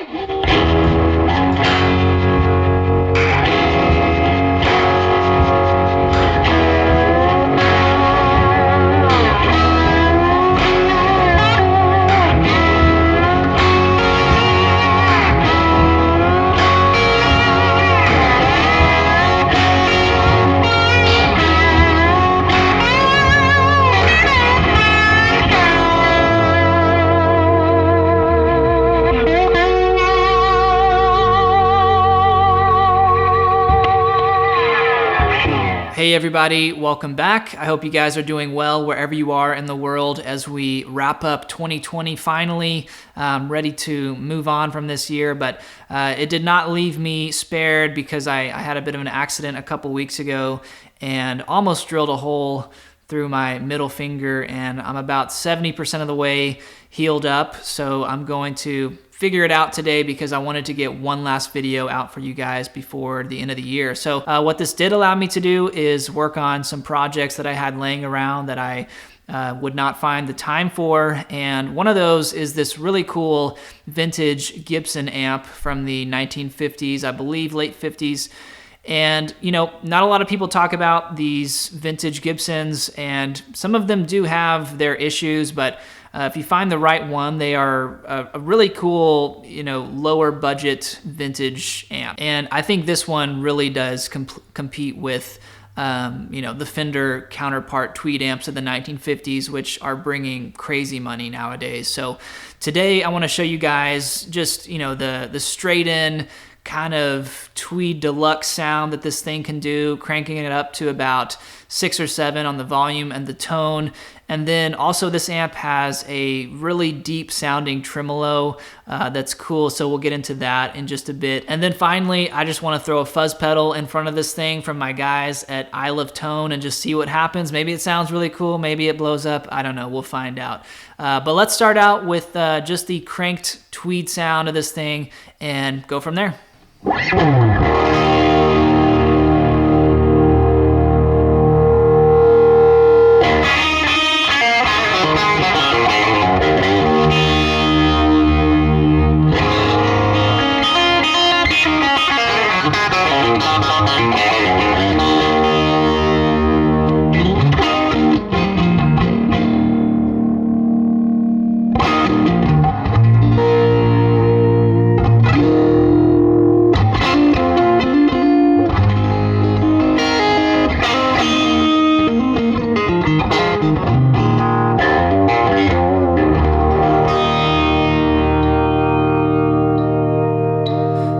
Hey everybody, welcome back. I hope you guys are doing well wherever you are in the world as we wrap up 2020 finally. Ready to move on from this year, but it did not leave me spared because I had a bit of an accident a couple weeks ago and almost drilled a hole through my middle finger, and I'm about 70% of the way healed up, so I'm going to figure it out today because I wanted to get one last video out for you guys before the end of the year. So what this did allow me to do is work on some projects that I had laying around that I would not find the time for, and one of those is this really cool vintage Gibson amp from the 1950s, I believe late 50s. And, you know, not a lot of people talk about these vintage Gibsons, and some of them do have their issues, but if you find the right one, they are a really cool, you know, lower budget vintage amp. And I think this one really does compete with, you know, the Fender counterpart Tweed amps of the 1950s, which are bringing crazy money nowadays. So today I want to show you guys just, you know, the straight in kind of Tweed deluxe sound that this thing can do, cranking it up to about 6 or 7 on the volume and the tone. And then also this amp has a really deep sounding tremolo that's cool, so we'll get into that in just a bit. And then finally, I just want to throw a fuzz pedal in front of this thing from my guys at Isle of Tone and just see what happens. Maybe it sounds really cool, maybe it blows up, I don't know, we'll find out. But let's start out with just the cranked Tweed sound of this thing and go from there.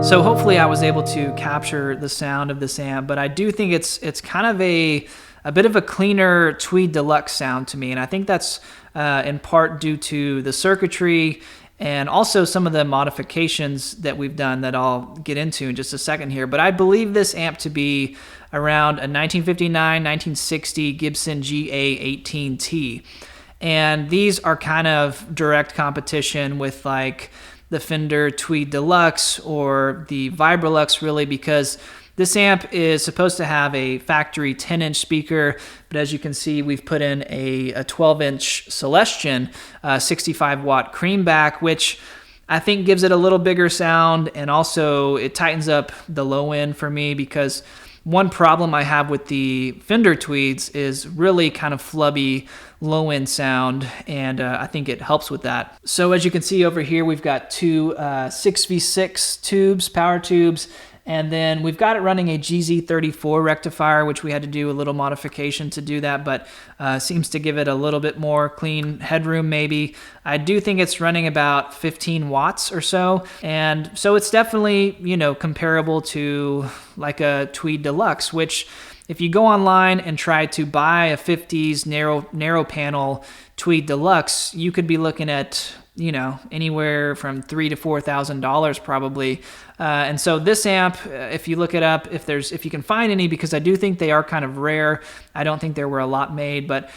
So hopefully I was able to capture the sound of this amp, but I do think it's kind of a bit of a cleaner Tweed deluxe sound to me, and I think that's in part due to the circuitry and also some of the modifications that we've done that I'll get into in just a second here. But I believe this amp to be around a 1959-1960 Gibson GA18T, and these are kind of direct competition with like the Fender Tweed Deluxe or the Vibrolux, really, because this amp is supposed to have a factory 10-inch speaker, but as you can see, we've put in a 12-inch Celestion 65-watt creamback, which I think gives it a little bigger sound, and also it tightens up the low end for me, because one problem I have with the Fender Tweeds is really kind of flubby low-end sound, and I think it helps with that. So as you can see over here, we've got two 6v6 tubes, power tubes, and then we've got it running a GZ34 rectifier, which we had to do a little modification to do that, but seems to give it a little bit more clean headroom maybe. I do think it's running about 15 watts or so, and so it's definitely, you know, comparable to like a Tweed Deluxe, which if you go online and try to buy a 50s narrow panel Tweed Deluxe, you could be looking at, you know, anywhere from $3,000 to $4,000 probably. And so this amp, if you look it up, if you can find any, because I do think they are kind of rare. I don't think there were a lot made, but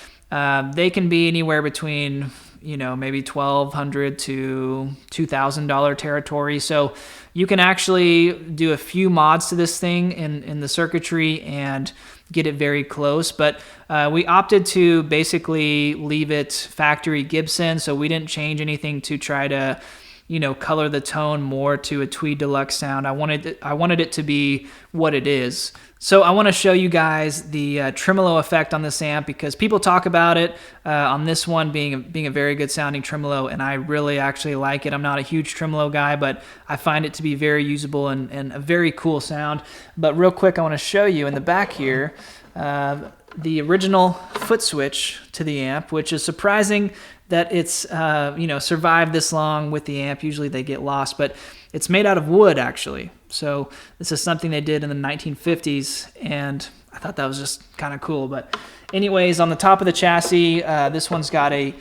they can be anywhere between, you know, maybe $1,200 to $2,000 territory. So you can actually do a few mods to this thing in the circuitry and get it very close. But we opted to basically leave it factory Gibson, so we didn't change anything to try to you know, color the tone more to a Tweed Deluxe sound. I wanted it to be what it is. So I want to show you guys the tremolo effect on this amp, because people talk about it on this one being a very good sounding tremolo, and I really actually like it. I'm not a huge tremolo guy, but I find it to be very usable and a very cool sound. But real quick, I want to show you in the back here the original foot switch to the amp, which is surprising that it's you know, survived this long with the amp. Usually they get lost, but it's made out of wood actually. So this is something they did in the 1950s, and I thought that was just kind of cool. But anyways, on the top of the chassis, this one's got a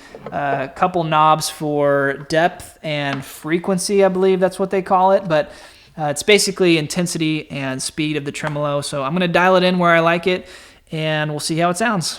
couple knobs for depth and frequency, I believe that's what they call it, but it's basically intensity and speed of the tremolo. So I'm going to dial it in where I like it, and we'll see how it sounds.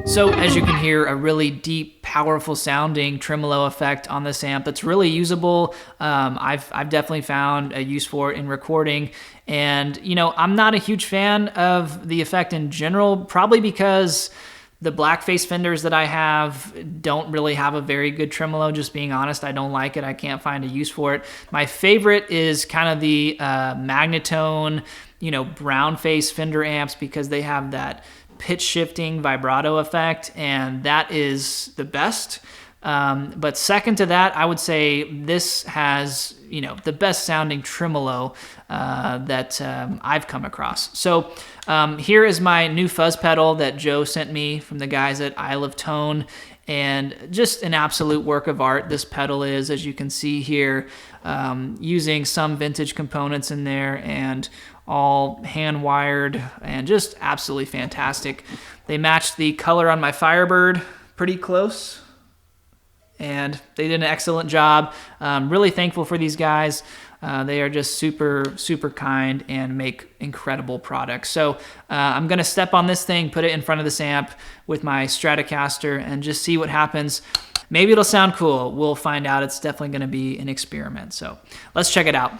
So as you can hear, a really deep, powerful sounding tremolo effect on this amp that's really usable. I've definitely found a use for it in recording. And, you know, I'm not a huge fan of the effect in general, probably because the blackface Fenders that I have don't really have a very good tremolo. Just being honest, I don't like it. I can't find a use for it. My favorite is kind of the Magnetone, you know, brown face Fender amps, because they have that pitch shifting vibrato effect, and that is the best. But second to that, I would say this has, you know, the best sounding tremolo that I've come across. So here is my new fuzz pedal that Joe sent me from the guys at Isle of Tone, and just an absolute work of art this pedal is, as you can see here, using some vintage components in there and all hand wired, and just absolutely fantastic. They matched the color on my Firebird pretty close, and they did an excellent job. Really thankful for these guys. They are just super kind and make incredible products. So I'm gonna step on this thing, put it in front of this amp with my Stratocaster, and just see what happens. Maybe it'll sound cool. We'll find out. It's definitely gonna be an experiment. So let's check it out.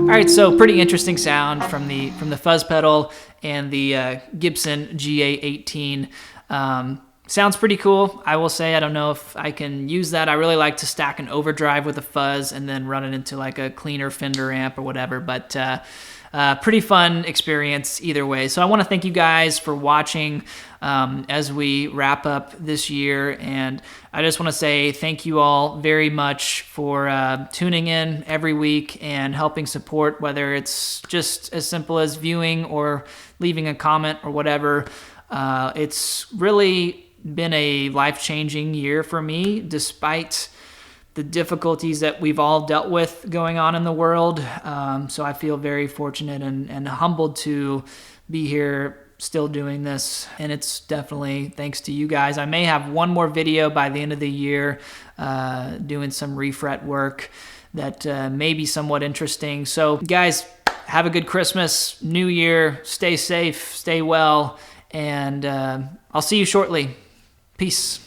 All right, so pretty interesting sound from the fuzz pedal and the Gibson GA18. Sounds pretty cool, I will say. I don't know if I can use that. I really like to stack an overdrive with a fuzz and then run it into like a cleaner Fender amp or whatever, but pretty fun experience either way. So I want to thank you guys for watching as we wrap up this year, and I just want to say thank you all very much for tuning in every week and helping support, whether it's just as simple as viewing or leaving a comment or whatever. It's really been a life-changing year for me, despite the difficulties that we've all dealt with going on in the world. So I feel very fortunate and humbled to be here still doing this, and it's definitely thanks to you guys. I may have one more video by the end of the year doing some refret work that may be somewhat interesting. So guys, have a good Christmas, New Year, stay safe, stay well, and I'll see you shortly. Peace.